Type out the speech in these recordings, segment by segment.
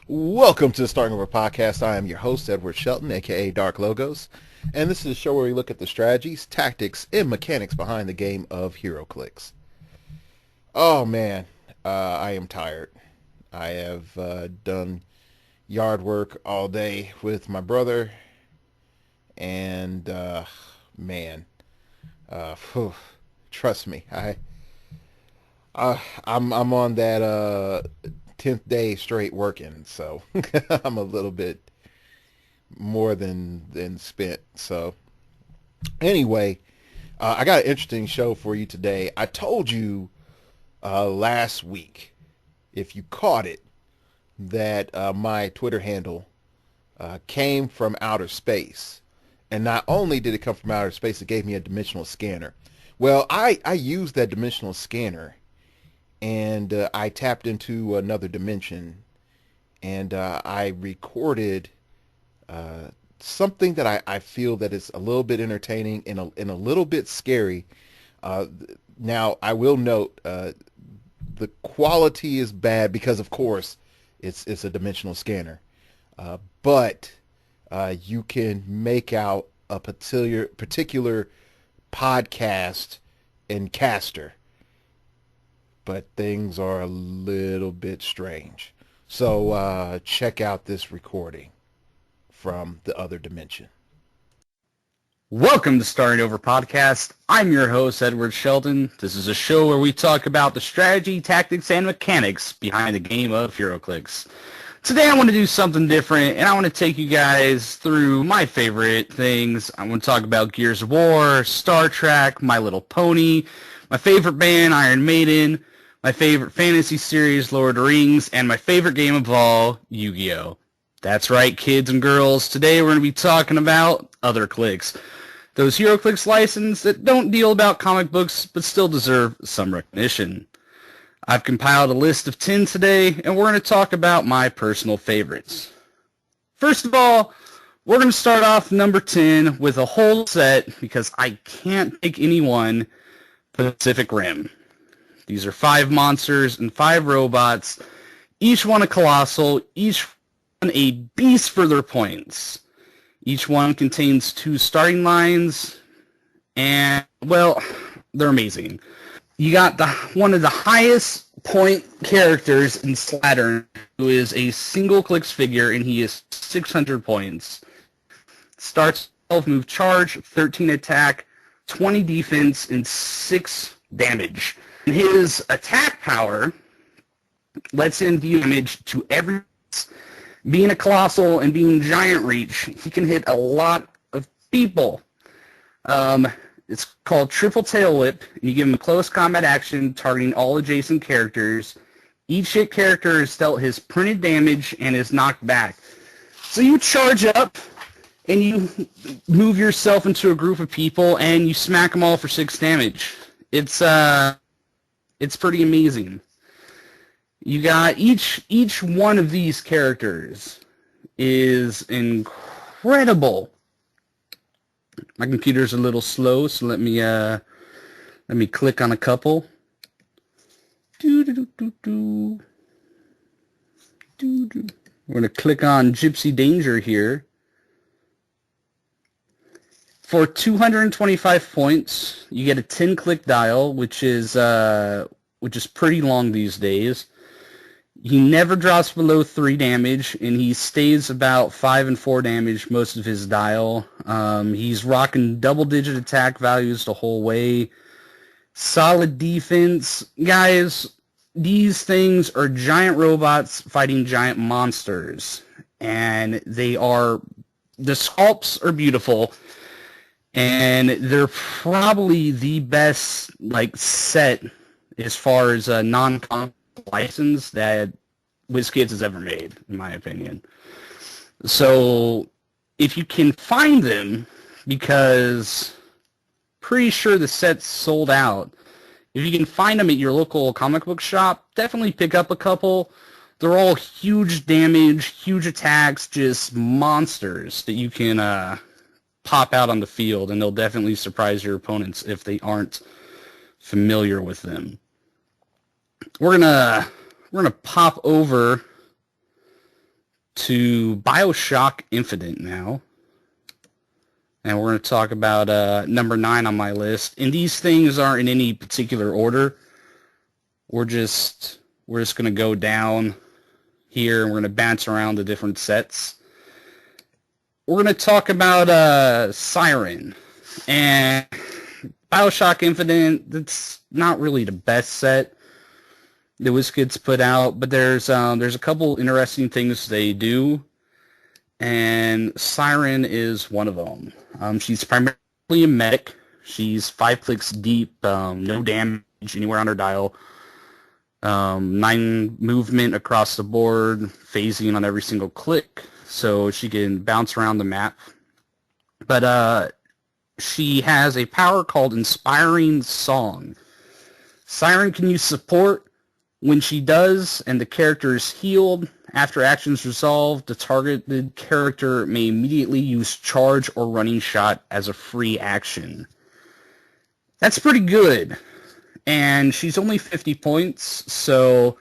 Welcome to the Starting Over Podcast. I am your host, Edward Shelton, aka Dark Logos, and this is a show where we look at the strategies, tactics, and mechanics behind the game of heroclix. Oh man, I am tired. I have done yard work all day with my brother, and man, phew, trust me, I'm on that 10th day straight working, so I'm a little bit more than spent. So anyway, I got an interesting show for you today. I told you last week, if you caught it, that my Twitter handle came from outer space. And not only did it come from outer space, it gave me a dimensional scanner. Well, I used that dimensional scanner and I tapped into another dimension and I recorded something that I feel that is a little bit entertaining and a little bit scary. Uh, Now, I will note the quality is bad because, of course, it's a dimensional scanner. But you can make out a particular podcast and caster, but things are a little bit strange. So check out this recording from the other dimension. Welcome to Starting Over Podcast. I'm your host, Edward Shelton. This is a show where we talk about the strategy, tactics, and mechanics behind the game of heroclix. Today I want to do something different, and I want to take you guys through my favorite things. I want to talk about Gears of War, Star Trek, My Little Pony, my favorite band, Iron Maiden, my favorite fantasy series, Lord of the Rings, and my favorite game of all, Yu-Gi-Oh! That's right, kids and girls. Today we're going to be talking about other clicks. Those heroclix licenses that don't deal about comic books but still deserve some recognition. I've compiled a list of 10 today, and we're going to talk about my personal favorites. First of all, we're going to start off number 10 with a whole set because I can't pick any one, Pacific Rim. These are 5 monsters and 5 robots, each one a colossal, each one a beast for their points. Each one contains 2 starting lines, and, well, they're amazing. You got one of the highest point characters in Saturn, who is a single clicks figure, and he is 600 points. Starts 12 move charge, 13 attack, 20 defense, and 6 damage. And his attack power lets him deal damage to every. Being a colossal and being giant reach, he can hit a lot of people. It's called Triple Tail Whip, and you give him a close combat action targeting all adjacent characters. Each hit character is dealt his printed damage and is knocked back. So you charge up, and you move yourself into a group of people, and you smack them all for 6 damage. It's pretty amazing. You got each one of these characters is incredible. My computer's a little slow, so let me click on a couple. We're gonna click on Gypsy Danger here. For 225 points, you get a 10-click dial, which is pretty long these days. He never drops below 3 damage, and he stays about 5 and 4 damage most of his dial. He's rocking double-digit attack values the whole way. Solid defense. Guys, these things are giant robots fighting giant monsters, and the sculpts are beautiful, and they're probably the best set as far as a non-comic license that WizKids has ever made, in my opinion. So if you can find them, because pretty sure the set's sold out, if you can find them at your local comic book shop, definitely pick up a couple. They're all huge damage, huge attacks, just monsters that you can pop out on the field, and they'll definitely surprise your opponents if they aren't familiar with them. We're gonna pop over to BioShock Infinite now. And we're going to talk about number 9 on my list. And these things aren't in any particular order. We're just going to go down here and we're going to bounce around the different sets. We're going to talk about Siren. And BioShock Infinite, that's not really the best set that WizKids put out, but there's a couple interesting things they do, and Siren is one of them. She's primarily a medic. She's 5 clicks deep, no damage anywhere on her dial, 9 movement across the board, phasing on every single click, so she can bounce around the map. But she has a power called Inspiring Song. Siren can use support. When she does, and the character is healed, after actions resolved, the targeted character may immediately use charge or running shot as a free action. That's pretty good. And she's only 50 points, so,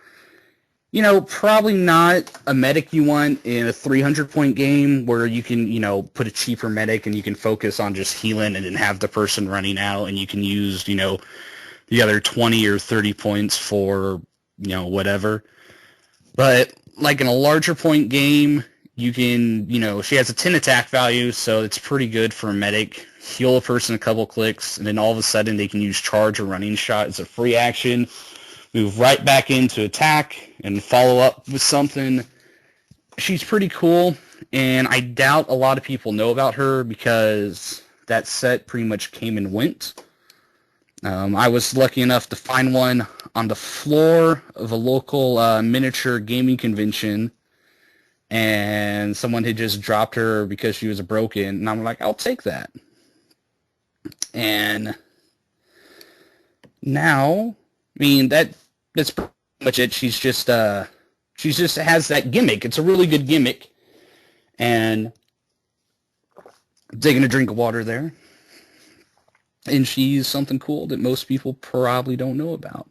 probably not a medic you want in a 300-point game where you can, put a cheaper medic and you can focus on just healing and then have the person running out, and you can use, the other 20 or 30 points for whatever. But like in a larger point game, you can, she has a 10 attack value, so it's pretty good for a medic. Heal a person a couple clicks, and then all of a sudden they can use charge or running shot as a free action, move right back into attack, and follow up with something. She's pretty cool, and I doubt a lot of people know about her because that set pretty much came and went. I was lucky enough to find one on the floor of a local miniature gaming convention, and someone had just dropped her because she was broken, and I'm like, I'll take that. And now, that's pretty much it. She's just has that gimmick. It's a really good gimmick, and I'm taking a drink of water there. And she's something cool that most people probably don't know about.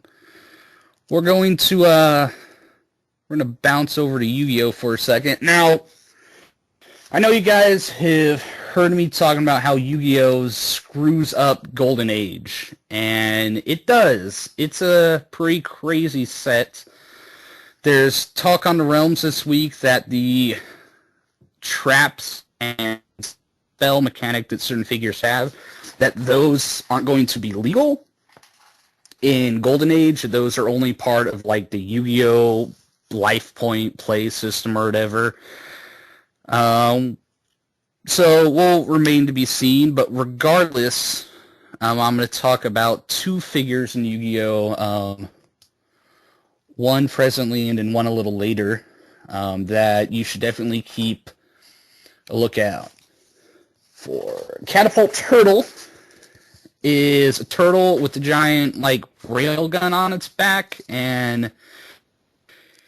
We're going to bounce over to Yu-Gi-Oh! For a second. Now, I know you guys have heard me talking about how Yu-Gi-Oh! Screws up Golden Age. And it does. It's a pretty crazy set. There's talk on the realms this week that the traps and spell mechanic that certain figures have, that those aren't going to be legal in Golden Age. Those are only part of like the Yu-Gi-Oh! Life point play system or whatever. So will remain to be seen, but regardless, I'm going to talk about 2 figures in Yu-Gi-Oh! One presently and then one a little later, that you should definitely keep a lookout for. Catapult Turtle is a turtle with a giant, rail gun on its back, and,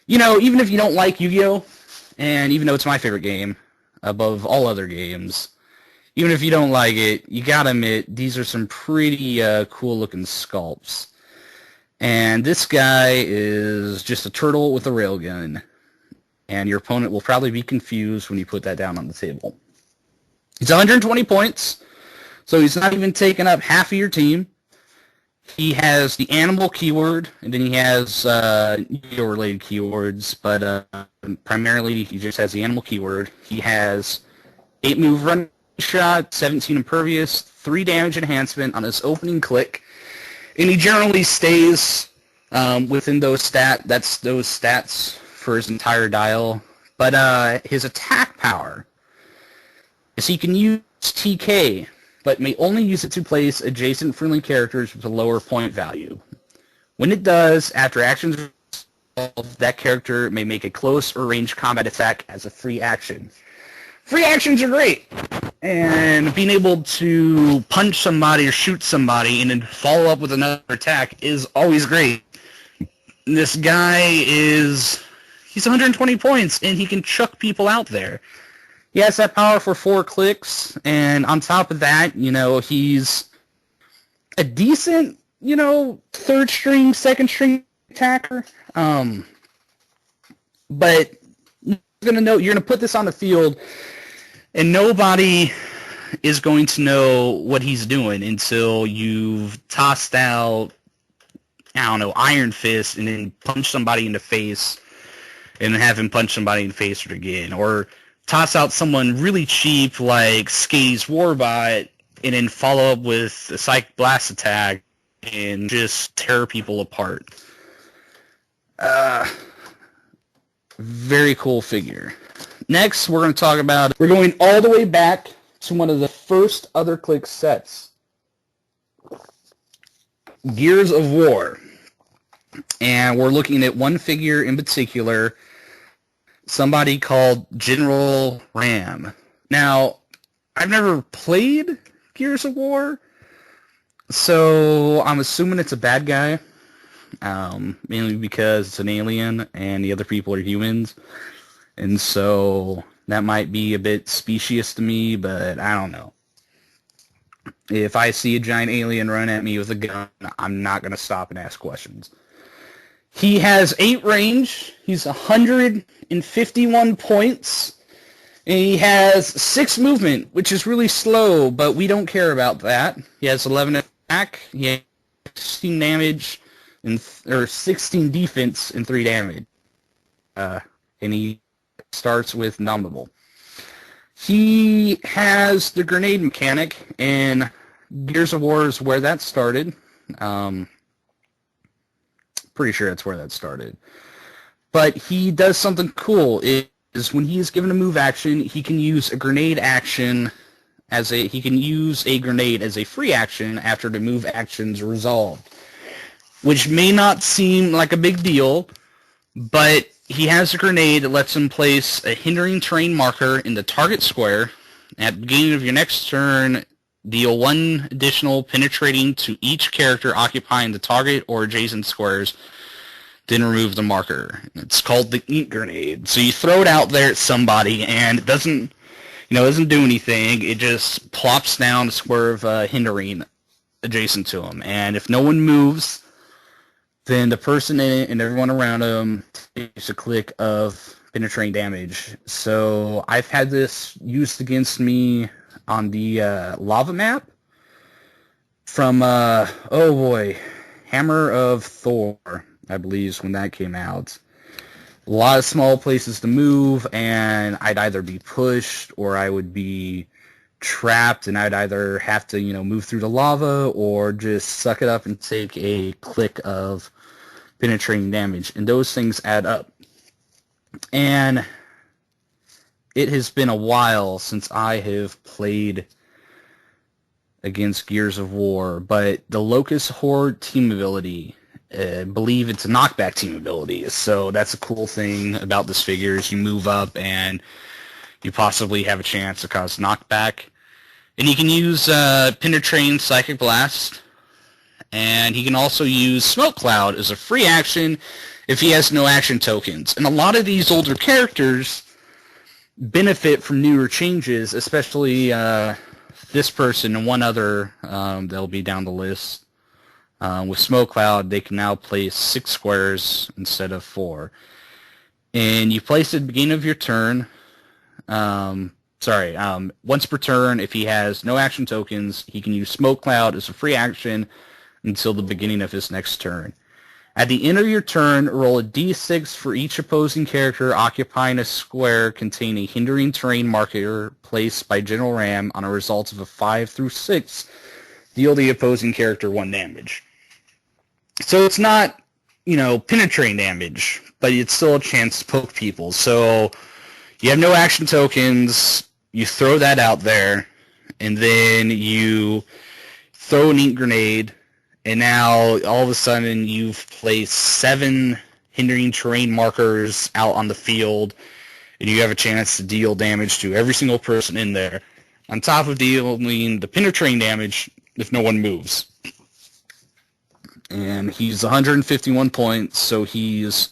even if you don't like Yu-Gi-Oh!, and even though it's my favorite game, above all other games, even if you don't like it, you gotta admit, these are some pretty cool-looking sculpts. And this guy is just a turtle with a railgun, and your opponent will probably be confused when you put that down on the table. He's 120 points, so he's not even taking up half of your team. He has the animal keyword, and then he has Yu-Gi-Oh! Related keywords, but primarily he just has the animal keyword. He has 8 move run shot, 17 impervious, 3 damage enhancement on his opening click, and he generally stays within those stats for his entire dial. But his attack power is he can use TK, but may only use it to place adjacent friendly characters with a lower point value. When it does, after actions are resolved, that character may make a close or ranged combat attack as a free action. Free actions are great, and being able to punch somebody or shoot somebody and then follow up with another attack is always great. This guy he's 120 points, and he can chuck people out there. He has that power for 4 clicks, and on top of that, he's a decent, 3rd string, 2nd string attacker. But going to know, you're going to put this on the field, and nobody is going to know what he's doing until you've tossed out, I don't know, Iron Fist, and then punch somebody in the face, and then have him punch somebody in the face again. Or toss out someone really cheap like Skady's Warbot, and then follow up with a Psychic Blast attack, and just tear people apart. Very cool figure. Next, we're going to talk about, we're going all the way back to one of the first heroclix sets. Gears of War. And we're looking at one figure in particular, somebody called General Ram. Now, I've never played Gears of War, so I'm assuming it's a bad guy, mainly because it's an alien and the other people are humans. And so that might be a bit specious to me, but I don't know. If I see a giant alien run at me with a gun, I'm not going to stop and ask questions. He has 8 range. He's 151 points. And he has 6 movement, which is really slow, but we don't care about that. He has 11 attack. He has 16 damage, or 16 defense and 3 damage. And he starts with Nominable. He has the grenade mechanic, and Gears of War is where that started. Pretty sure that's where that started. But he does something cool. Is when he is given a move action, he can use a grenade action he can use a grenade as a free action after the move action's resolved. Which may not seem like a big deal, but he has a grenade that lets him place a hindering terrain marker in the target square. At the beginning of your next turn, deal 1 additional penetrating to each character occupying the target or adjacent squares, then remove the marker. It's called the Ink Grenade. So you throw it out there at somebody, and it doesn't do anything. It just plops down a square of hindering adjacent to him. And if no one moves, then the person in it and everyone around him takes a click of penetrating damage. So I've had this used against me on the lava map from, Hammer of Thor, I believe is when that came out. A lot of small places to move, and I'd either be pushed or I would be trapped, and I'd either have to, move through the lava or just suck it up and take a click of penetrating damage. And those things add up. And it has been a while since I have played against Gears of War, but the Locust Horde team ability, I believe it's a knockback team ability, so that's a cool thing about this figure is you move up and you possibly have a chance to cause knockback. And he can use Penetrating Psychic Blast, and he can also use Smoke Cloud as a free action if he has no action tokens. And a lot of these older characters benefit from newer changes, especially this person and one other that'll be down the list. With Smoke Cloud, they can now place 6 squares instead of 4. And you place it at the beginning of your turn. Once per turn, if he has no action tokens, he can use Smoke Cloud as a free action until the beginning of his next turn. At the end of your turn, roll a d6 for each opposing character occupying a square containing a hindering terrain marker placed by General Ram on a result of a 5 through 6. Deal the opposing character 1 damage. So it's not, penetrating damage, but it's still a chance to poke people. So you have no action tokens, you throw that out there, and then you throw an Ink Grenade, and now all of a sudden you've placed 7 hindering terrain markers out on the field, and you have a chance to deal damage to every single person in there, on top of dealing the penetrating damage if no one moves. And he's 151 points, so he's,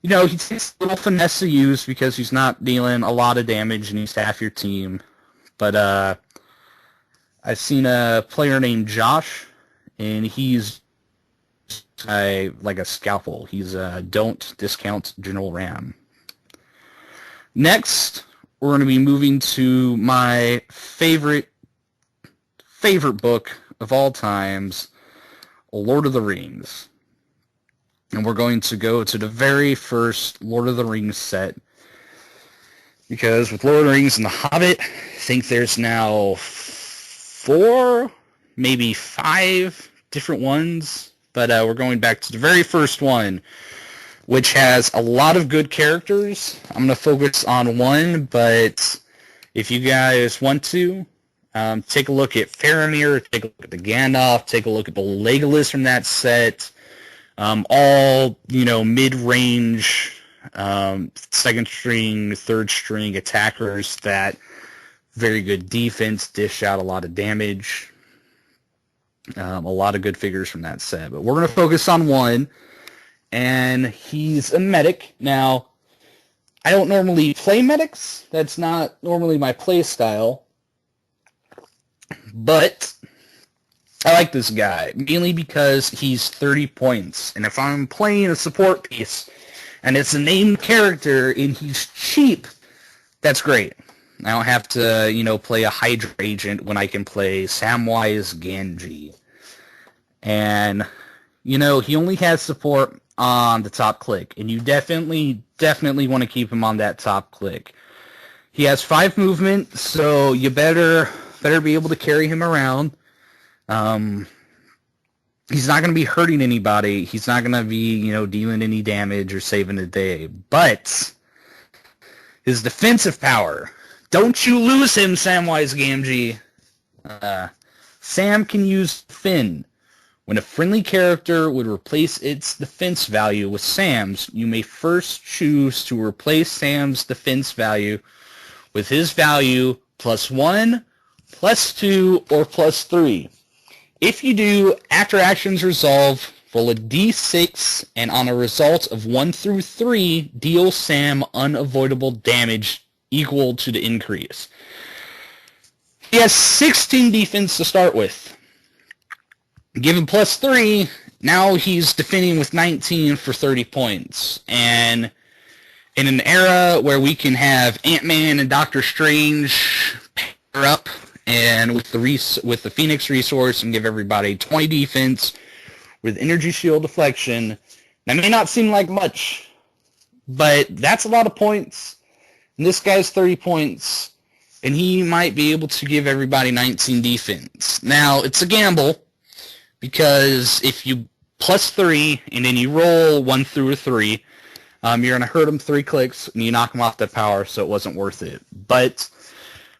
he takes a little finesse to use because he's not dealing a lot of damage and he's half your team. But I've seen a player named Josh, and he's like a scalpel. He's don't discount General Ram. Next, we're going to be moving to my favorite book of all times, Lord of the Rings. And we're going to go to the very first Lord of the Rings set. Because with Lord of the Rings and The Hobbit, I think there's now 4, maybe 5 different ones. But we're going back to the very first one, which has a lot of good characters. I'm going to focus on one, but if you guys want to, take a look at Faramir, take a look at the Gandalf, take a look at the Legolas from that set. All, mid-range, second string, third string attackers that very good defense, dish out a lot of damage. A lot of good figures from that set. But we're going to focus on one, and he's a medic. Now, I don't normally play medics. That's not normally my play style. But I like this guy, mainly because he's 30 points. And if I'm playing a support piece, and it's a named character, and he's cheap, that's great. I don't have to, play a Hydra agent when I can play Samwise Gamgee. And, he only has support on the top click, and you definitely want to keep him on that top click. He has 5 movement, so you better be able to carry him around. He's not going to be hurting anybody. He's not going to be, dealing any damage or saving the day. But his defensive power, don't you lose him, Samwise Gamgee. Sam can use Finn. When a friendly character would replace its defense value with Sam's, you may first choose to replace Sam's defense value with his value +1, +2, or +3. If you do, after actions resolve, roll a d6, and on a result of 1 through 3, deal Sam unavoidable damage equal to the increase. He has 16 defense to start with. Given +3, now he's defending with 19 for 30 points. And in an era where we can have Ant-Man and Doctor Strange pair up, and with the Phoenix resource, and give everybody 20 defense with energy shield deflection, that may not seem like much, but that's a lot of points. And this guy's 30 points, and he might be able to give everybody 19 defense. Now, it's a gamble, because if you +3 and then you roll 1 through a 3, you're going to hurt him 3 clicks and you knock him off the power, so it wasn't worth it. But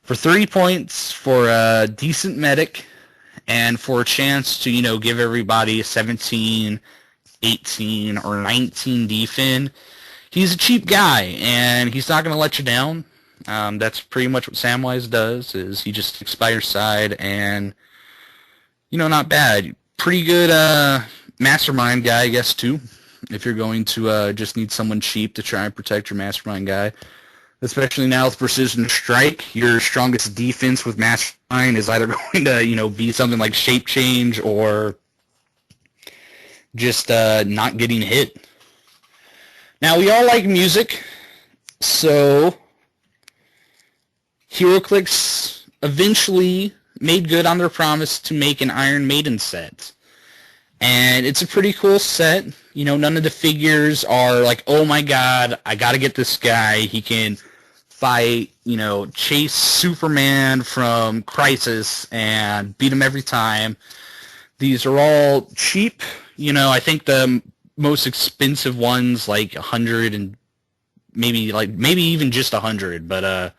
for 30 points, for a decent medic, and for a chance to, give everybody 17, 18, or 19 defense, he's a cheap guy, and he's not going to let you down. That's pretty much what Samwise does, is he just sticks by your side, and, not bad. Pretty good mastermind guy, I guess, too, if you're going to just need someone cheap to try and protect your mastermind guy. Especially now with Precision Strike, your strongest defense with mastermind is either going to, be something like Shape Change or just not getting hit. Now, we all like music, so heroclix eventually made good on their promise to make an Iron Maiden set. And it's a pretty cool set. None of the figures are like, oh my god, I gotta get this guy. He can fight, chase Superman from Crisis and beat him every time. These are all cheap. I think the most expensive ones, like 100 and maybe even just 100, but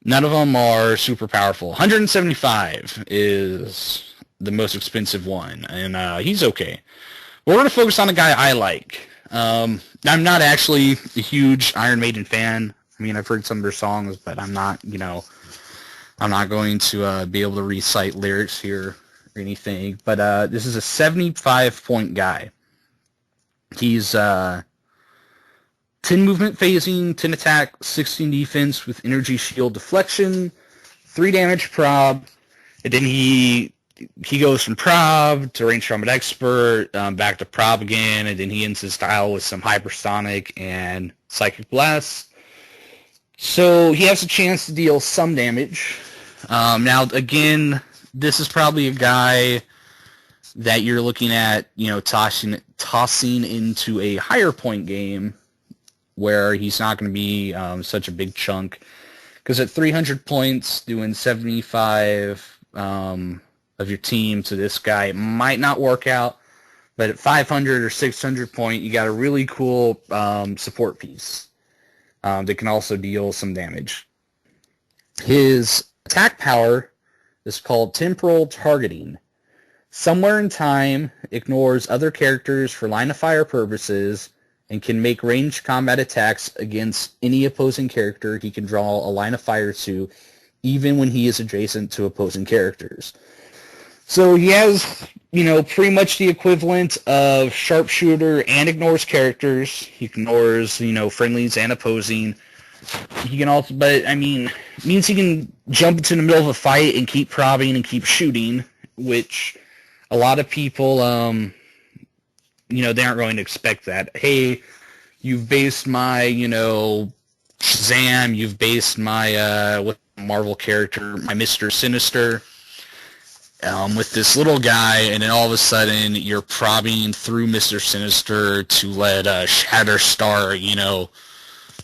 none of them are super powerful. 175 is the most expensive one, and he's okay. We're going to focus on a guy I like. I'm not actually a huge Iron Maiden fan. I mean, I've heard some of their songs, but I'm not going to be able to recite lyrics here or anything. But this is a 75-point guy. He's 10 movement phasing, 10 attack, 16 defense with energy shield deflection, 3 damage prob, and then he goes from prob to range combat expert, back to prob again, and then he ends his style with some hypersonic and psychic blast. So he has a chance to deal some damage. Now, again, this is probably a guy that you're looking at, tossing into a higher point game where he's not going to be such a big chunk. Because at 300 points, doing 75 of your team to this guy, it might not work out. But at 500 or 600 point, you got a really cool support piece that can also deal some damage. His attack power is called Temporal Targeting. Somewhere in time, ignores other characters for line of fire purposes and can make ranged combat attacks against any opposing character he can draw a line of fire to, even when he is adjacent to opposing characters. So he has, pretty much the equivalent of sharpshooter and ignores characters. He ignores, friendlies and opposing. He can also, but means he can jump into the middle of a fight and keep probbing and keep shooting, which a lot of people, they aren't going to expect that. Hey, you've based my, Shazam, you've based my, Marvel character, my Mr. Sinister, with this little guy, and then all of a sudden you're probbing through Mr. Sinister to let Shatterstar,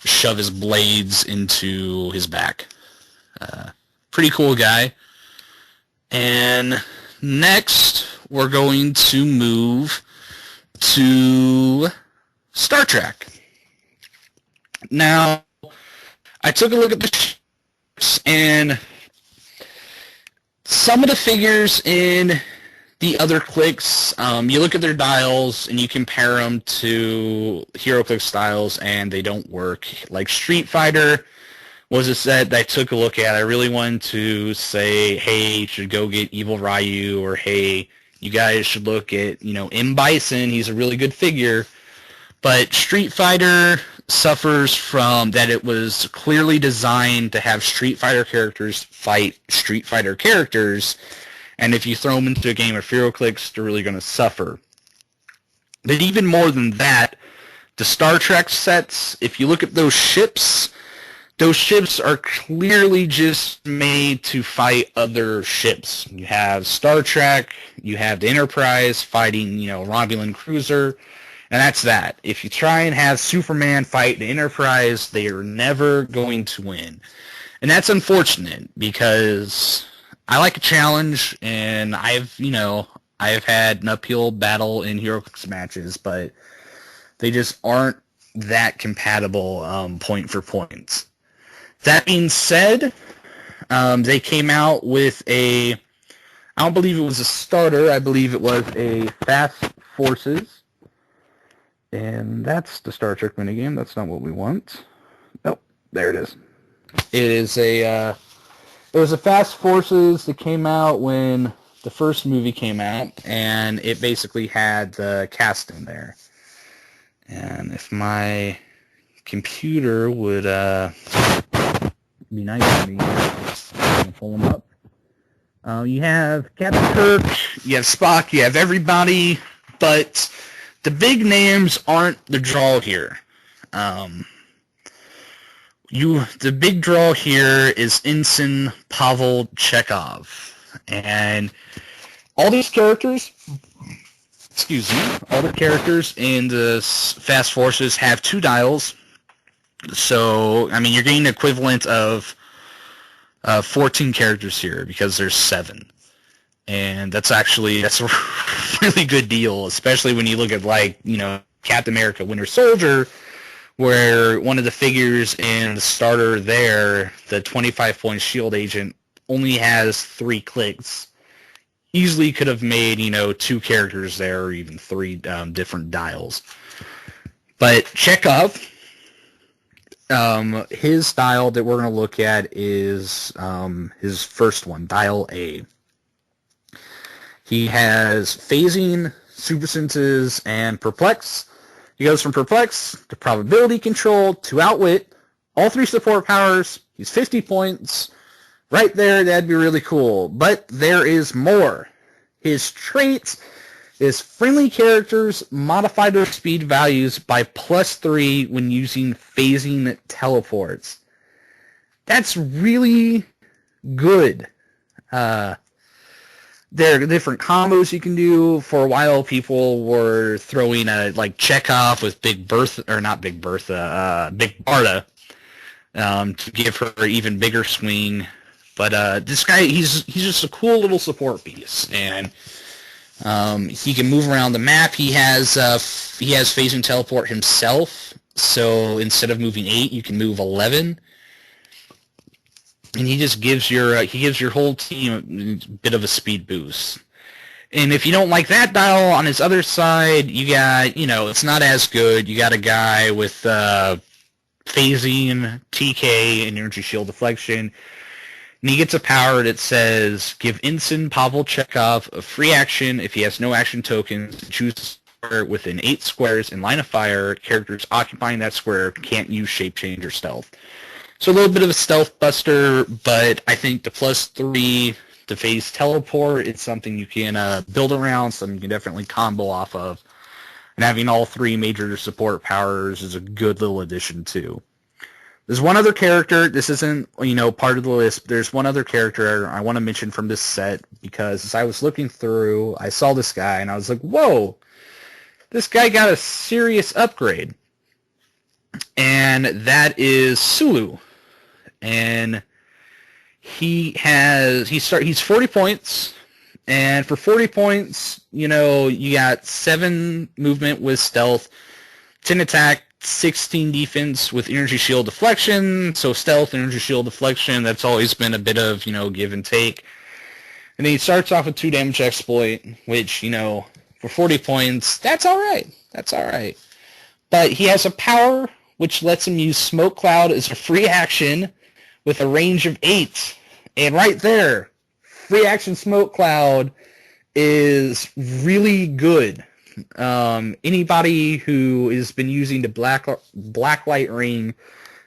shove his blades into his back. Pretty cool guy. And next, we're going to move to Star Trek. Now, I took a look at the ships, and some of the figures in the other clicks, you look at their dials and you compare them to heroclix styles, and they don't work. Like Street Fighter was a set that I took a look at. I really wanted to say, hey, you should go get Evil Ryu, or hey, you guys should look at, M. Bison. He's a really good figure. But Street Fighter suffers from that it was clearly designed to have Street Fighter characters fight Street Fighter characters, and if you throw them into a game of heroclix, they're really going to suffer. But even more than that, the Star Trek sets, if you look at those ships are clearly just made to fight other ships. You have Star Trek, you have the Enterprise fighting, Romulan cruiser, and that's that. If you try and have Superman fight the Enterprise, they are never going to win. And that's unfortunate, because I like a challenge, and I've had an uphill battle in heroclix matches, but they just aren't that compatible point for point. That being said, they came out with I don't believe it was a starter, I believe it was a Fast Forces. And that's the Star Trek minigame. That's not what we want. Nope, there it is. It was a Fast Forces that came out when the first movie came out, and it basically had the cast in there. And if my computer would be nice to me, I'm gonna pull them up. You have Captain Kirk, you have Spock, you have everybody, but the big names aren't the draw here. The big draw here is Ensign Pavel Chekhov. And all these characters, all the characters in the Fast Forces have 2 dials. So, you're getting the equivalent of 14 characters here, because there's 7. And that's a really good deal, especially when you look at, Captain America Winter Soldier, where one of the figures in the starter there, the 25-point shield agent, only has 3 clicks. Easily could have made, 2 characters there, or even 3 different dials. But Chekhov, his dial that we're going to look at is his first one, Dial A. He has phasing, super senses, and perplex. He goes from perplex to probability control to outwit. All 3 support powers. He's 50 points. Right there, that'd be really cool. But there is more. His traits is friendly characters modify their speed values by +3 when using phasing teleports. that's really good. There are different combos you can do. For a while, people were throwing a like Chekhov with Big Bertha, or not Big Bertha, Big Barda, to give her an even bigger swing. But this guy, he's just a cool little support piece, and he can move around the map. He has phasing teleport himself, so instead of moving 8, you can move 11. And he just gives your whole team a bit of a speed boost. And if you don't like that dial, on his other side, you got, it's not as good. You got a guy with phasing, TK, and energy shield deflection. And he gets a power that says, give Ensign Pavel Chekhov a free action if he has no action tokens. Choose a square within 8 squares in line of fire. Characters occupying that square can't use shape change or stealth. So a little bit of a stealth buster, but I think the +3 to phase teleport is something you can build around, something you can definitely combo off of. And having all 3 major support powers is a good little addition too. There's one other character, this isn't, part of the list, but there's one other character I want to mention from this set, because as I was looking through, I saw this guy and I was like, whoa, this guy got a serious upgrade. And that is Sulu. And he's 40 points, and for 40 points, you got 7 movement with stealth, 10 attack, 16 defense with energy shield deflection. So stealth, energy shield deflection, that's always been a bit of, give and take. And then he starts off with 2 damage exploit, which, for 40 points, that's all right. That's all right. But he has a power which lets him use Smoke Cloud as a free action with a range of 8. And right there, free action Smoke Cloud is really good. Anybody who has been using the Blacklight Ring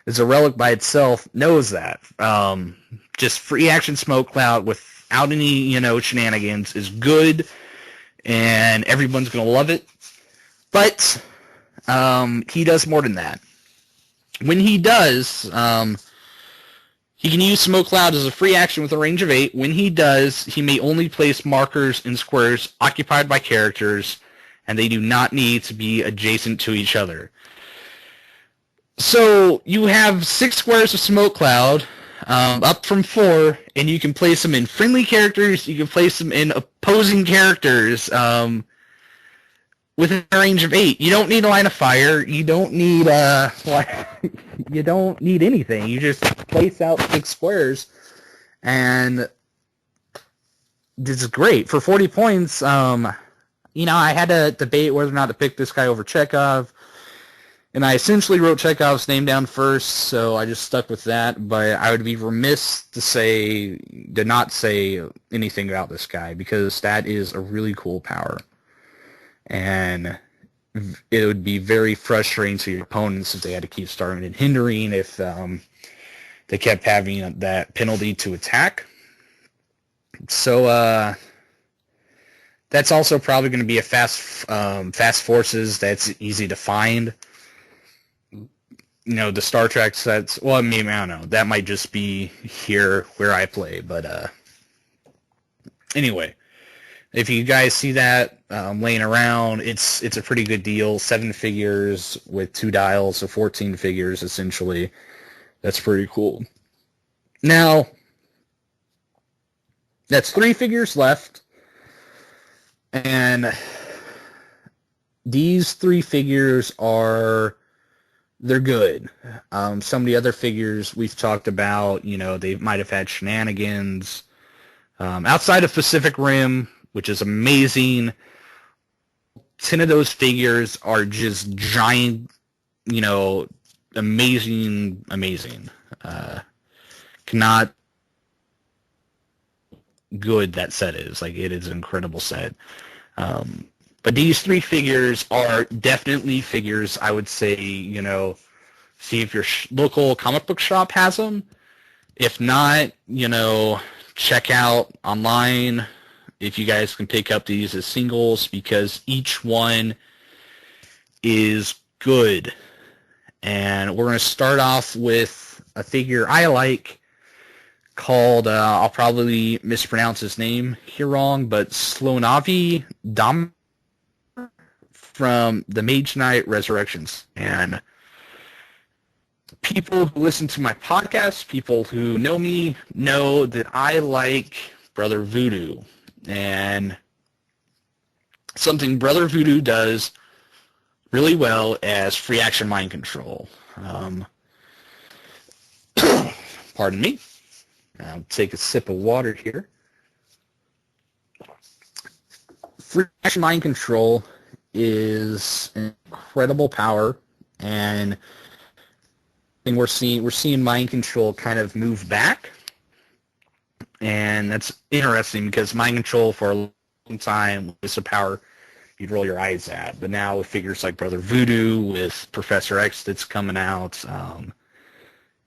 as a relic by itself knows that. Just free action Smoke Cloud without any, shenanigans is good, and everyone's going to love it. But he does more than that. When he does, he can use Smoke Cloud as a free action with a range of 8. When he does, he may only place markers in squares occupied by characters, and they do not need to be adjacent to each other. So you have 6 squares of Smoke Cloud, up from 4, and you can place them in friendly characters, you can place them in opposing characters, within a range of 8. You don't need a line of fire. You don't need you don't need anything. You just place out 6 squares, and this is great for 40 points. I had to debate whether or not to pick this guy over Chekhov, and I essentially wrote Chekhov's name down first, so I just stuck with that. But I would be remiss to not say anything about this guy, because that is a really cool power. And it would be very frustrating to your opponents if they had to keep starting and hindering if they kept having that penalty to attack. So that's also probably going to be a fast forces that's easy to find. The Star Trek sets, well, I don't know. That might just be here where I play. But anyway. If you guys see that laying around, it's a pretty good deal. 7 figures with 2 dials, so 14 figures essentially. That's pretty cool. Now, that's 3 figures left, and these 3 figures they're good. Some of the other figures we've talked about, they might have had shenanigans. Outside of Pacific Rim, which is amazing, 10 of those figures are just giant, amazing. Cannot good that set is. Like, it is an incredible set. But these 3 figures are definitely figures I would say, see if your local comic book shop has them. If not, check out online if you guys can pick up these as singles, because each one is good. And we're going to start off with a figure I like called, I'll probably mispronounce his name here wrong, but Slonavi Dom from the Mage Knight Resurrections. And people who listen to my podcast, people who know me, know that I like Brother Voodoo. And something Brother Voodoo does really well as free action mind control. Pardon me. I'll take a sip of water here. Free action mind control is an incredible power, and we're seeing mind control kind of move back, and that's interesting because mind control for a long time was a power you'd roll your eyes at, but now with figures like Brother Voodoo, with Professor X that's coming out,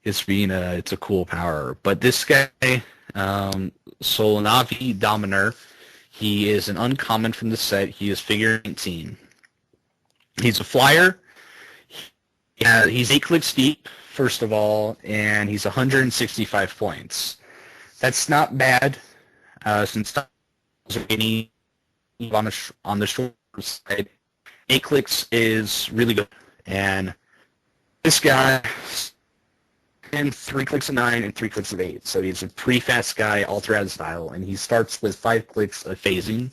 it's a cool power. But this guy, Solanavi Dominer, he is an uncommon from the set. He is figure 19. He's a flyer. He's 8 clicks deep, first of all, and he's 165 points. That's not bad, since any on the short side. 8 clicks is really good, and this guy and 3 clicks of 9 and 3 clicks of 8. So he's a pretty fast guy all throughout his style, and he starts with 5 clicks of phasing.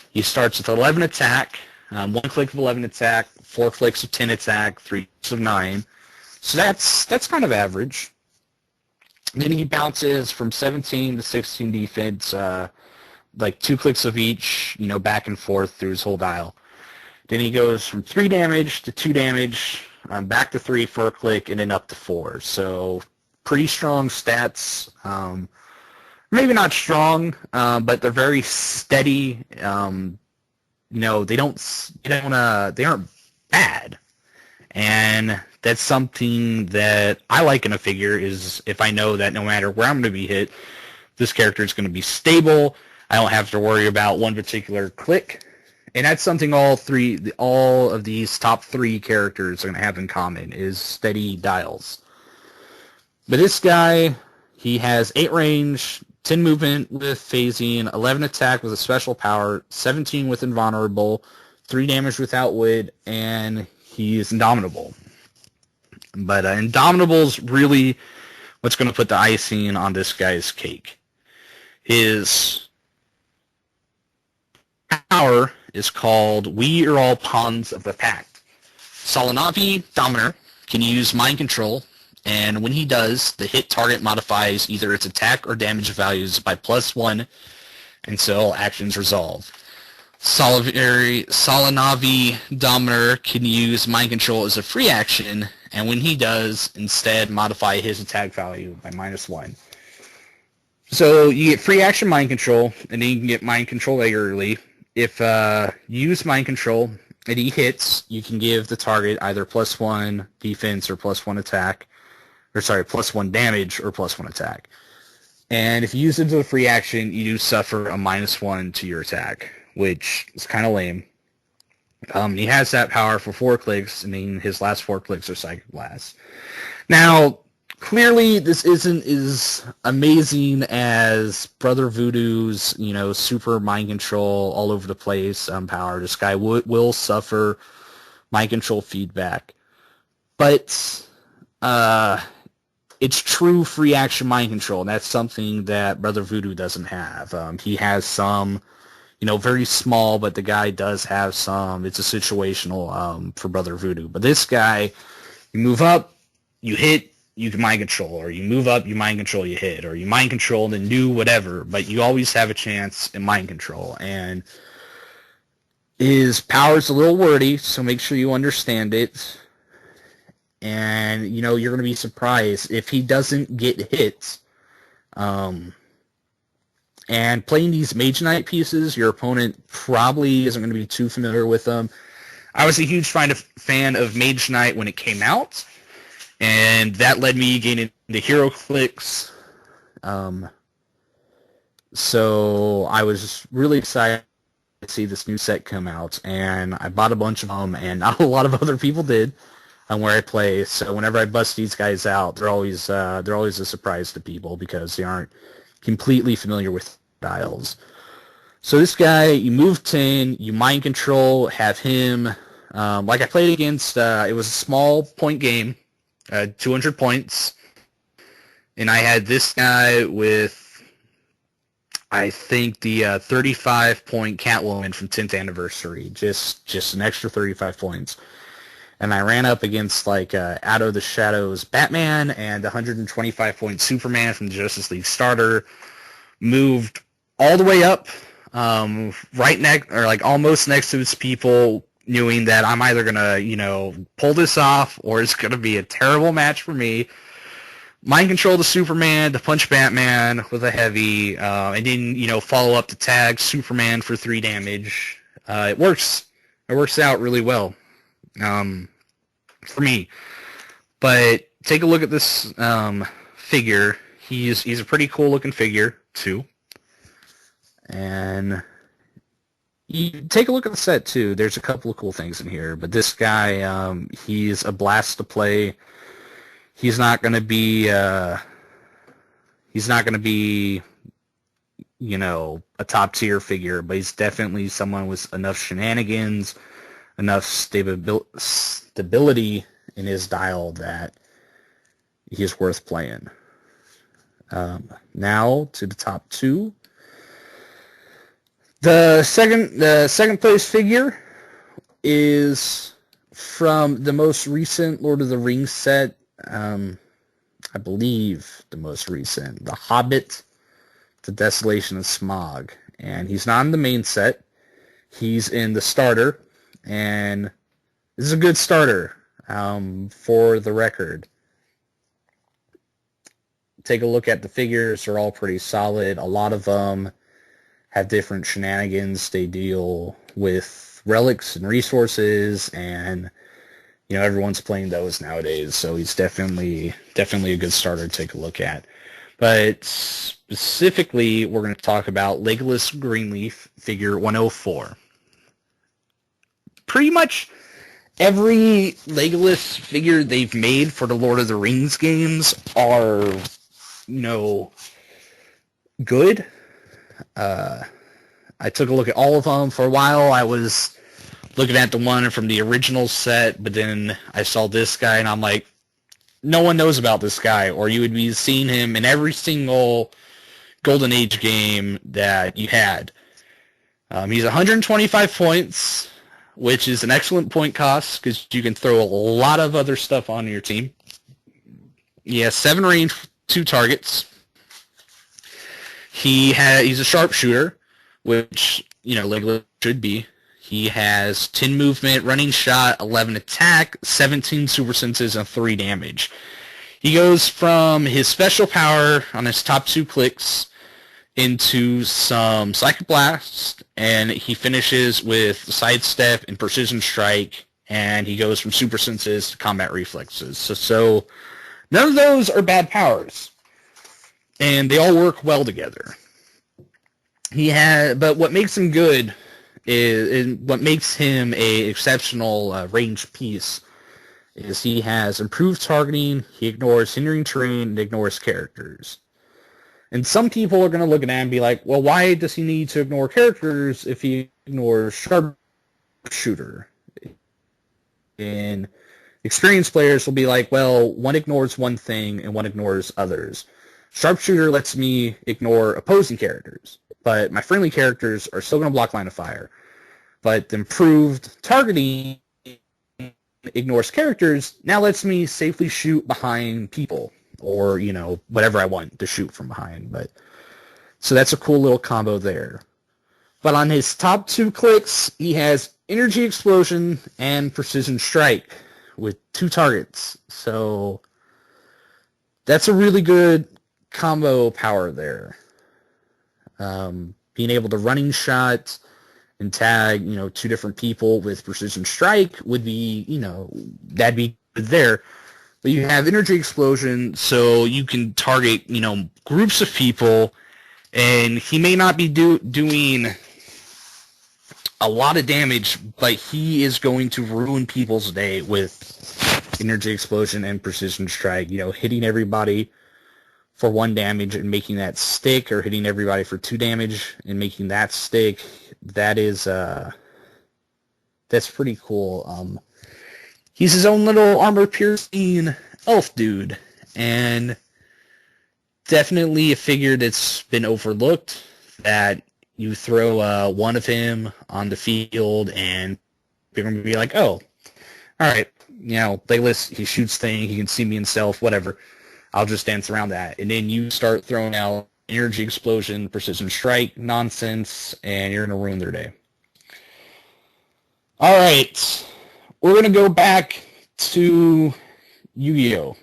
He starts with 11 attack, 1 click of 11 attack, 4 clicks of 10 attack, 3 clicks of 9. So that's kind of average. Then he bounces from 17 to 16 defense, like 2 clicks of each, back and forth through his whole dial. Then he goes from 3 damage to 2 damage, back to 3 for a click, and then up to 4. So pretty strong stats. Maybe not strong, but they're very steady. They aren't bad. And that's something that I like in a figure, is if I know that no matter where I'm going to be hit, this character is going to be stable. I don't have to worry about one particular click. And that's something all of these top 3 characters are going to have in common, is steady dials. But this guy, he has 8 range, 10 movement with phasing, 11 attack with a special power, 17 with invulnerable, 3 damage with outwit, and he is indomitable. But indomitable's really what's going to put the icing on this guy's cake. His power is called We Are All Pawns of the Pact. Solanavi Dominer can use mind control, and when he does, the hit target modifies either its attack or damage values by +1 until actions resolve. Solanavi Dominer can use mind control as a free action, and when he does, instead modify his attack value by -1. So you get free action mind control, and then you can get mind control regularly. If you use mind control and he hits, you can give the target either +1 defense or +1 attack, +1 damage or +1 attack. And if you use it as a free action, you do suffer a -1 to your attack, which is kind of lame. He has that power for 4 clicks, and then his last 4 clicks are Psychic Blast. Now, clearly, this isn't as amazing as Brother Voodoo's, super mind control all over the place power. This guy will suffer mind control feedback. But it's true free action mind control, and that's something that Brother Voodoo doesn't have. He has some, very small, but the guy does have some. It's a situational for Brother Voodoo. But this guy, you move up, you hit, you can mind control, or you move up, you mind control, you hit, or you mind control and then do whatever, but you always have a chance in mind control. And his power's a little wordy, so make sure you understand it. And, you're going to be surprised if he doesn't get hit. And playing these Mage Knight pieces, your opponent probably isn't going to be too familiar with them. I was a huge fan of Mage Knight when it came out, and that led me getting into heroclix. So I was really excited to see this new set come out, and I bought a bunch of them, and not a lot of other people did. on where I play. So whenever I bust these guys out, they're always a surprise to people because they aren't completely familiar with styles. So this guy, you move 10, you mind control, have him. Like I played against, it was a small point game, 200 points, and I had this guy with, I think, the 35-point Catwoman from 10th Anniversary, just an extra 35 points. And I ran up against like Out of the Shadows Batman and 125-point Superman from the Justice League starter. Moved all the way up, right next or like almost next to his people, knowing that I'm either gonna pull this off or it's gonna be a terrible match for me. Mind control the Superman to punch Batman with a heavy, and then follow up to tag Superman for 3 damage. It works. It works out really well for me. But take a look at this figure. He's a pretty cool looking figure too. And you take a look at the set too. There's a couple of cool things in here. But this guy, he's a blast to play. He's not going to be a top tier figure, but he's definitely someone with enough shenanigans, enough stability in his dial that he's worth playing. Now to the top 2. The second place figure is from the most recent Lord of the Rings set. I believe the most recent, The Hobbit, The Desolation of Smaug. And he's not in the main set. He's in the starter. And this is a good starter, for the record. Take a look at the figures. They're all pretty solid. A lot of them have different shenanigans. They deal with relics and resources, and everyone's playing those nowadays, so he's definitely a good starter to take a look at. But specifically, we're going to talk about Legolas Greenleaf figure 104. Pretty much every Legolas figure they've made for the Lord of the Rings games are, good. I took a look at all of them. For a while, I was looking at the one from the original set, but then I saw this guy, and I'm like, no one knows about this guy, or you would be seeing him in every single Golden Age game that you had. He's 125 points, which is an excellent point cost, because you can throw a lot of other stuff on your team. He has 7 range, 2 targets. He's a sharpshooter, which, Legolas should be. He has 10 movement, running shot, 11 attack, 17 super senses, and 3 damage. He goes from his special power on his top 2 clicks into some Psychic Blast, and he finishes with Sidestep and Precision Strike, and he goes from super senses to combat reflexes. So none of those are bad powers, and they all work well together. But what makes him good is what makes him a exceptional range piece is he has improved targeting, he ignores hindering terrain, and ignores characters. And some people are going to look at that and be like, well, why does he need to ignore characters if he ignores sharpshooter? And experienced players will be like, well, one ignores one thing and one ignores others. Sharpshooter lets me ignore opposing characters, but my friendly characters are still going to block line of fire. But the improved targeting ignores characters now lets me safely shoot behind people, or whatever I want to shoot from behind. But so that's a cool little combo there. But on his top 2 clicks, he has Energy Explosion and Precision Strike with 2 targets. So that's a really good combo power there. Being able to running shot and tag, 2 different people with Precision Strike would be, that'd be good there. But you have Energy Explosion, so you can target, groups of people, and he may not be doing a lot of damage, but he is going to ruin people's day with energy explosion and precision strike. Hitting everybody for 1 damage and making that stick, or hitting everybody for 2 damage and making that stick. That's pretty cool. He's his own little armor-piercing elf dude, and definitely a figure that's been overlooked, that you throw one of him on the field and people are going to be like, oh, all right, Legolas, he shoots things, he can see me himself, whatever. I'll just dance around that. And then you start throwing out energy explosion, precision strike nonsense, and you're going to ruin their day. All right, we're going to go back to Yu-Gi-Oh!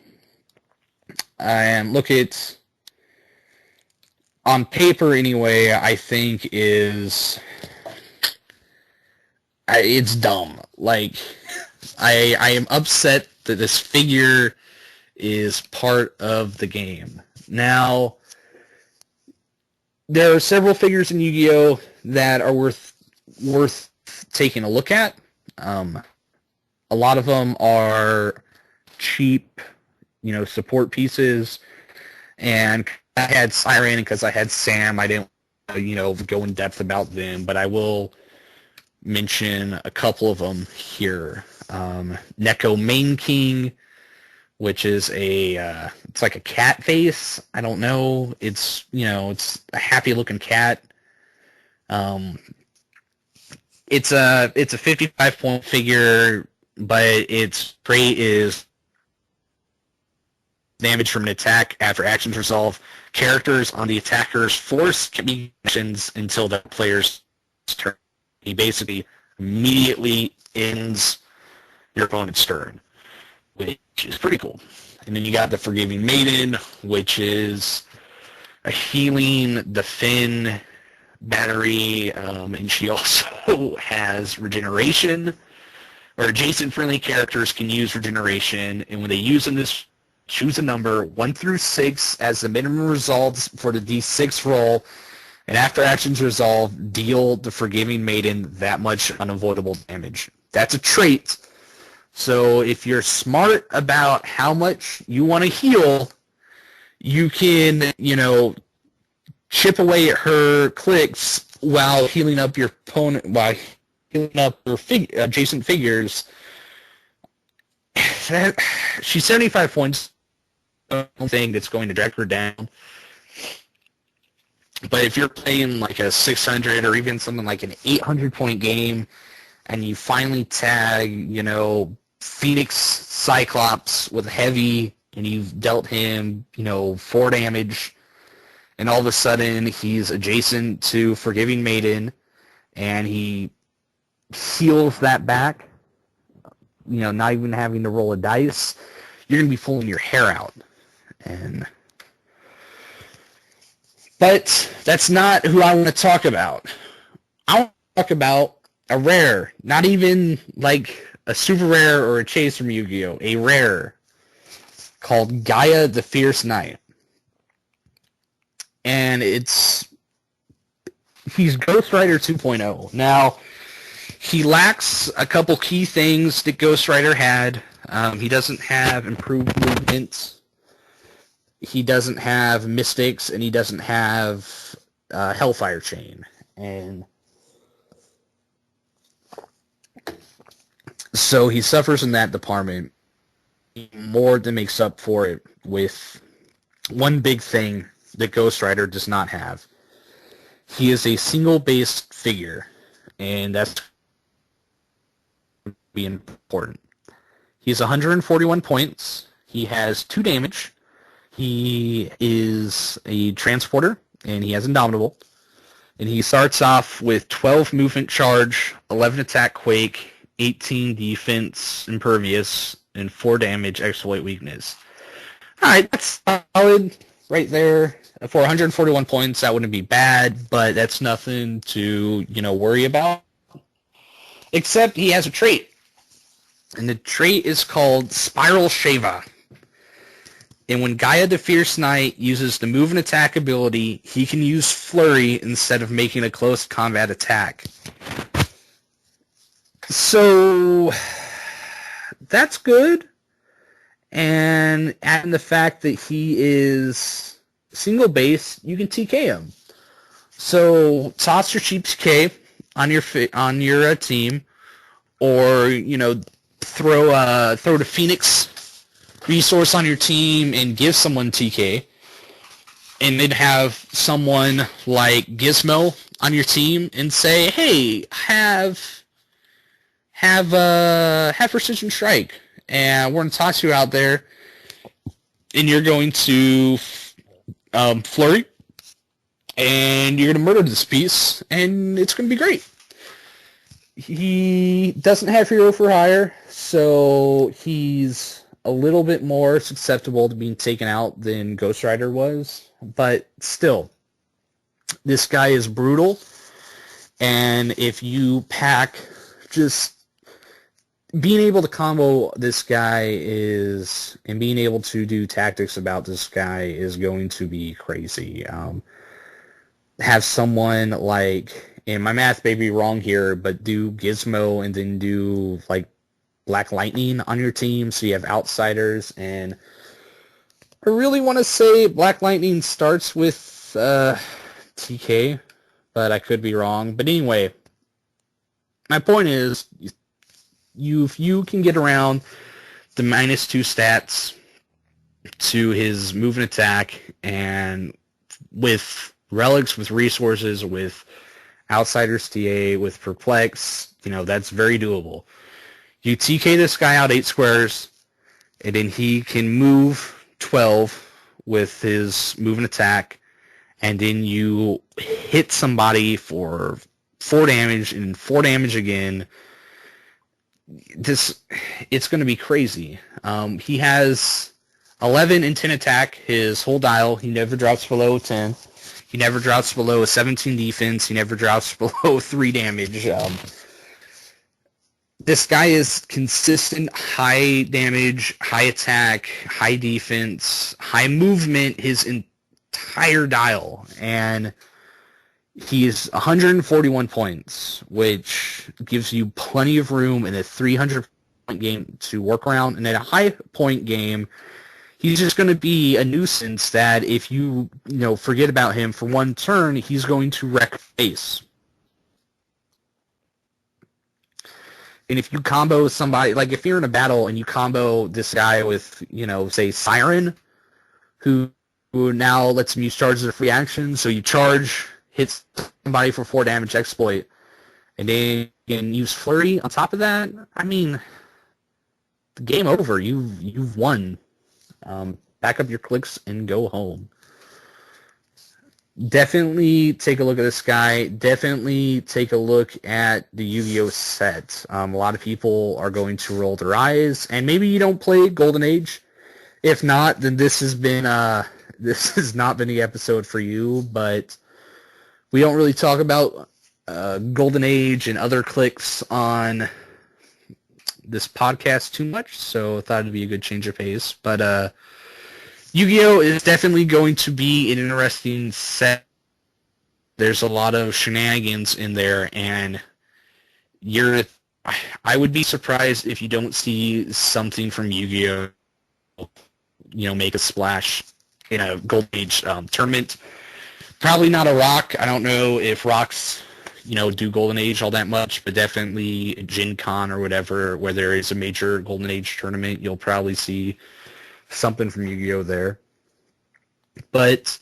And look at, on paper anyway, I think it's dumb. Like, I am upset that this figure is part of the game. Now, there are several figures in Yu-Gi-Oh! That are worth taking a look at. A lot of them are cheap, support pieces. And I had Siren because I had Sam. I didn't, go in depth about them, but I will mention a couple of them here. Neko Main King, which is it's like a cat face. I don't know. It's, it's a happy looking cat. It's a 55-point figure, but its trait is damage from an attack after actions resolve. Characters on the attacker's force can be actions until the player's turn. He basically immediately ends your opponent's turn, which is pretty cool. And then you got the Forgiving Maiden, which is a healing, defend battery, and she also has regeneration, or adjacent friendly characters can use regeneration, and when they use this, choose a number 1 through 6 as the minimum results for the D6 roll, and after actions resolve, deal the Forgiving Maiden that much unavoidable damage. That's a trait. So if you're smart about how much you want to heal, you can, chip away at her clicks while healing up your opponent, while healing up her adjacent figures. She's 75 points. Thing that's going to drag her down. But if you're playing like a 600 or even something like an 800-point game, and you finally tag, Phoenix Cyclops with heavy, and you've dealt him, 4 damage, and all of a sudden he's adjacent to Forgiving Maiden, and he heals that back, not even having to roll a dice, you're going to be pulling your hair out. But that's not who I want to talk about. I want to talk about a rare, not even like a super rare or a chase from Yu-Gi-Oh! A rare called Gaia the Fierce Knight. And he's Ghost Rider 2.0. Now, he lacks a couple key things that Ghost Rider had. He doesn't have improved movement. He doesn't have Mystics, and he doesn't have Hellfire Chain. And so he suffers in that department. More than makes up for it with one big thing that Ghost Rider does not have. He is a single-based figure, and that's be important. He's 141 points. He has 2 damage. He is a transporter, and he has Indomitable. And he starts off with 12 movement charge, 11 attack quake, 18 defense impervious, and 4 damage exploit weakness. Alright, that's solid right there. For 141 points, that wouldn't be bad, but that's nothing to, worry about. Except he has a trait. And the trait is called Spiral Shava. And when Gaia the Fierce Knight uses the move and attack ability, he can use Flurry instead of making a close combat attack. So, that's good. and adding the fact that he is single base, you can TK him. So toss your cheap TK on your team, or throw the Phoenix resource on your team and give someone TK, and then have someone like Gizmo on your team and say, "Hey, have Precision Strike, and we're gonna toss you out there, and you're going to flurry, and you're gonna murder this piece, and it's gonna be great." He doesn't have Hero for Hire, so he's a little bit more susceptible to being taken out than Ghost Rider was, but still, this guy is brutal, and if you pack, just being able to combo this guy and being able to do tactics about this guy is going to be crazy. Have someone like, and my math may be wrong here, but do Gizmo and then do like Black Lightning on your team, so you have outsiders. And I really want to say Black Lightning starts with TK, but I could be wrong. But anyway, my point is, if you can get around the -2 stats to his move and attack, and with relics, with resources, with outsiders TA, with perplex, that's very doable. You TK this guy out 8 squares, and then he can move 12 with his move and attack, and then you hit somebody for 4 damage and 4 damage again. It's going to be crazy. He has 11 and 10 attack, his whole dial. He never drops below 10. He never drops below a 17 defense. He never drops below 3 damage. This guy is consistent high damage, high attack, high defense, high movement, his entire dial. And he is 141 points, which gives you plenty of room in a 300-point game to work around. And in a high-point game, he's just going to be a nuisance that if you forget about him for one turn, he's going to wreck base. And if you combo somebody, like if you're in a battle and you combo this guy with, say Siren, who now lets him use charge as a free action, so you charge, hits somebody for 4 damage exploit, and then you can use Flurry on top of that, I mean, the game over. You've won. Back up your clicks and go home. Definitely take a look at this guy. Definitely take a look at the Yu-Gi-Oh set. A lot of people are going to roll their eyes, and maybe you don't play Golden Age. If not, then this has not been the episode for you. But we don't really talk about Golden Age and other clicks on this podcast too much, so I thought it'd be a good change of pace. But Yu-Gi-Oh is definitely going to be an interesting set. There's a lot of shenanigans in there, and I would be surprised if you don't see something from Yu-Gi-Oh make a splash in a Golden Age tournament. Probably not a Rock. I don't know if Rocks do Golden Age all that much, but definitely Gen Con or whatever, where there is a major Golden Age tournament, you'll probably see something from Yu-Gi-Oh there. But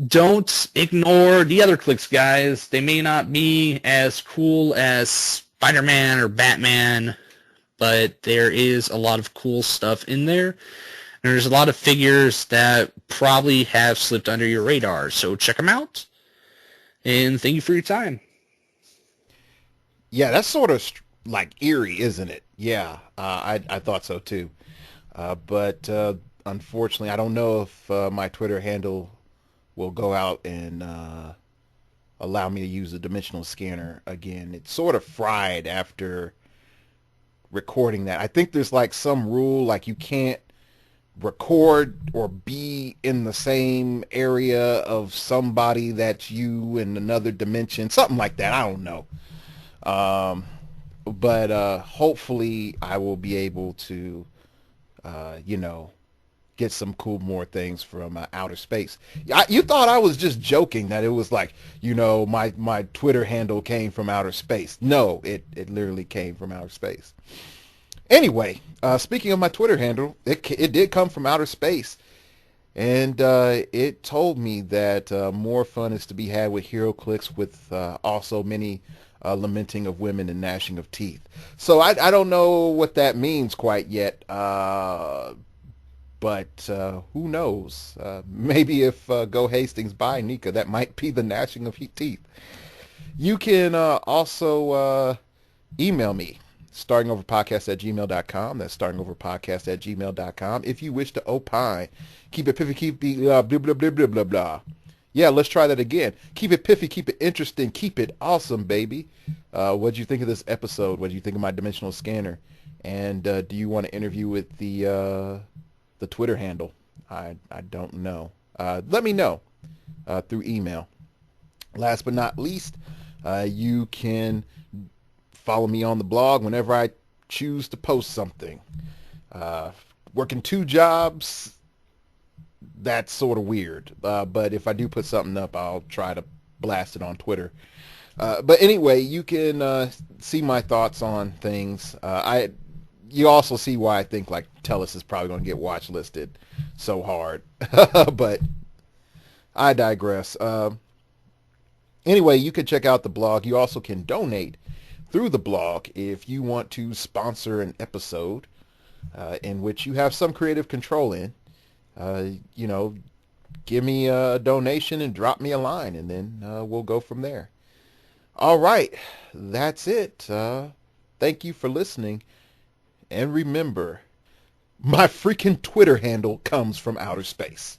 don't ignore the other clicks, guys. They may not be as cool as Spider-Man or Batman, but there is a lot of cool stuff in there. There's a lot of figures that probably have slipped under your radar, so check them out. And thank you for your time. Yeah, that's sort of like eerie, isn't it? Yeah, I thought so too. But unfortunately, I don't know if my Twitter handle will go out and allow me to use the dimensional scanner again. It's sort of fried after recording that. I think there's like some rule, like you can't record or be in the same area of somebody that's you in another dimension, something like that. I don't know. But hopefully I will be able to you know, get some cool more things from outer space. You thought I was just joking that it was like, my Twitter handle came from outer space. No, it literally came from outer space. Anyway, speaking of my Twitter handle, it did come from outer space. And it told me that more fun is to be had with heroclix, with also many lamenting of women and gnashing of teeth. So I don't know what that means quite yet. But who knows? Maybe if Go Hastings buy Nika, that might be the gnashing of teeth. You can also email me, startingoverpodcast@gmail.com. That's startingoverpodcast@gmail.com. If you wish to opine, keep it piffy, keep it blah, blah, blah, blah, blah, blah. Yeah, let's try that again. Keep it piffy, keep it interesting, keep it awesome, baby. What do you think of this episode? What do you think of my dimensional scanner? And do you want to interview with the Twitter handle? I don't know. Let me know through email. Last but not least, you can follow me on the blog whenever I choose to post something. Working 2 jobs, that's sort of weird. But if I do put something up, I'll try to blast it on Twitter. But anyway, you can see my thoughts on things. You also see why I think like Tellus is probably going to get watch listed so hard. But I digress. Anyway, you can check out the blog. You also can donate through the blog if you want to sponsor an episode in which you have some creative control in. Give me a donation and drop me a line, and then we'll go from there. All right, that's it. Thank you for listening. And remember, my freaking Twitter handle comes from outer space.